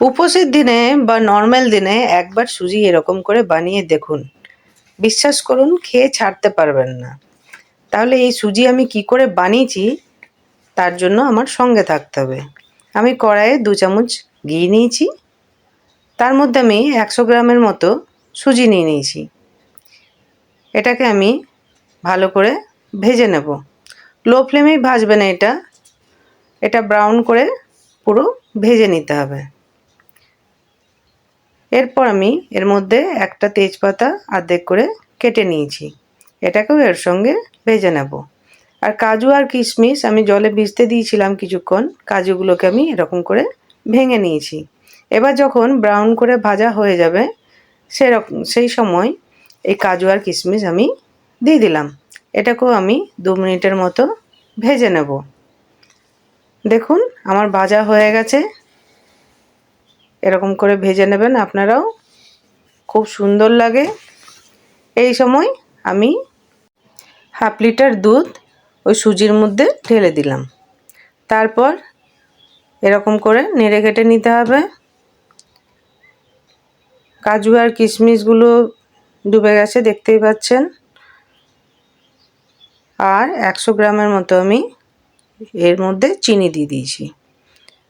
উপোসের দিনে বা নর্মাল দিনে একবার সুজি এরকম করে বানিয়ে দেখুন। বিশ্বাস করুন খেয়ে ছাড়তে পারবেন না। তাহলে এই সুজি আমি কি করে বানিয়েছি তার জন্য আমার সঙ্গে থাকতে হবে। আমি কড়াইয়ে 2 চামচ ঘি নিয়েছি, তার মধ্যে আমি 100 গ্রামের মতো সুজি নিয়ে নিয়েছি। এটাকে আমি ভালো করে ভেজে নেব। লো ফ্লেমেই ভাজবেন এটা ব্রাউন করে পুরো ভেজে নিতে হবে। এরপর আমি এর মধ্যে একটা তেজপাতা অর্ধেক করে কেটে নিয়েছি, এটাকেও এর সঙ্গে ভেজে নেব। আর কাজু আর কিশমিশ আমি জলে ভিজতে দিয়েছিলাম কিছুক্ষণ, কাজুগুলোকে আমি এরকম করে ভেঙে নিয়েছি। এবার যখন ব্রাউন করে ভাজা হয়ে যাবে সেই সময় এই কাজু আর কিশমিশ আমি দিয়ে দিলাম। এটাকেও আমি 2 মিনিটের মতো ভেজে নেব। দেখুন আমার ভাজা হয়ে গেছে। এরকম করে ভেজে নেবেন আপনারাও, খুব সুন্দর লাগে। এই সময় আমি হাফ লিটার দুধ ওই সুজির মধ্যে ঢেলে দিলাম। তারপর এরকম করে নেড়ে কেটে নিতে হবে। কাজু আর কিশমিশগুলো ডুবে গেছে দেখতেই পাচ্ছেন। আর 100 গ্রামের মতো আমি এর মধ্যে চিনি দিয়ে দিয়েছি।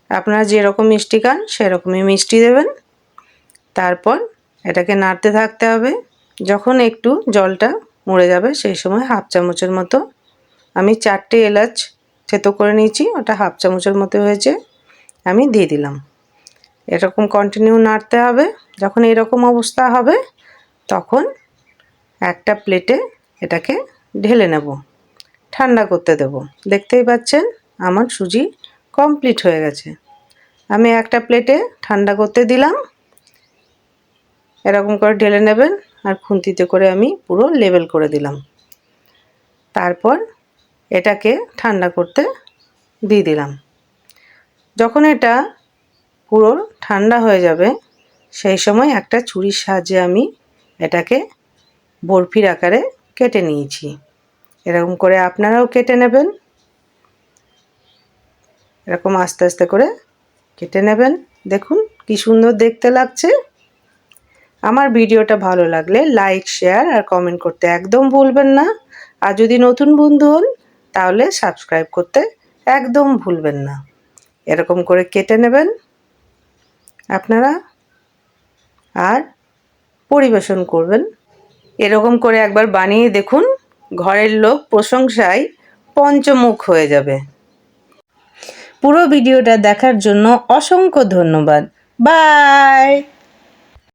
আপনারা যেরকম মিষ্টি খান সেরকমই মিষ্টি দেবেন। তারপর এটাকে নাড়তে থাকতে হবে। যখন একটু জলটা মরে যাবে সেই সময় হাফ চামচের মতো আমি 4টে এলাচ থেতো করে নিয়েছি, ওটা হাফ চামচের মতো হয়েছে, আমি দিয়ে দিলাম। এরকম কন্টিনিউ নাড়তে হবে। যখন এরকম অবস্থা হবে তখন একটা প্লেটে এটাকে ঢেলে নেব, ঠান্ডা করতে দেব। দেখতেই পাচ্ছেন আমার সুজি কমপ্লিট হয়ে গেছে। আমি একটা প্লেটে ঠান্ডা করতে দিলাম। এরকম করে ঢেলে নেবেন আর খুন্তিতে করে আমি পুরো লেবেল করে দিলাম। তারপর এটাকে ঠান্ডা করতে দিয়ে দিলাম। যখন এটা পুরো ঠান্ডা হয়ে যাবে সেই সময় একটা ছুরির সাহায্যে আমি এটাকে বরফির আকারে কেটে নিয়েছি। এরকম করে আপনারাও কেটে নেবেন। এরকম আস্তে আস্তে করে কেটে নেবেন। দেখুন কি সুন্দর দেখতে লাগছে। আমার ভিডিওটা ভালো লাগলে লাইক, শেয়ার আর কমেন্ট করতে একদম ভুলবেন না। আর যদি নতুন বন্ধু হন তাহলে সাবস্ক্রাইব করতে একদম ভুলবেন না। এরকম করে কেটে নেবেন আপনারা আর পরিবেশন করবেন। এরকম করে একবার বানিয়ে দেখুন, ঘরের লোক প্রশংসায় পঞ্চমুখ হয়ে যাবে। পুরো ভিডিওটা দেখার জন্য অসংখ্য ধন্যবাদ। বাই।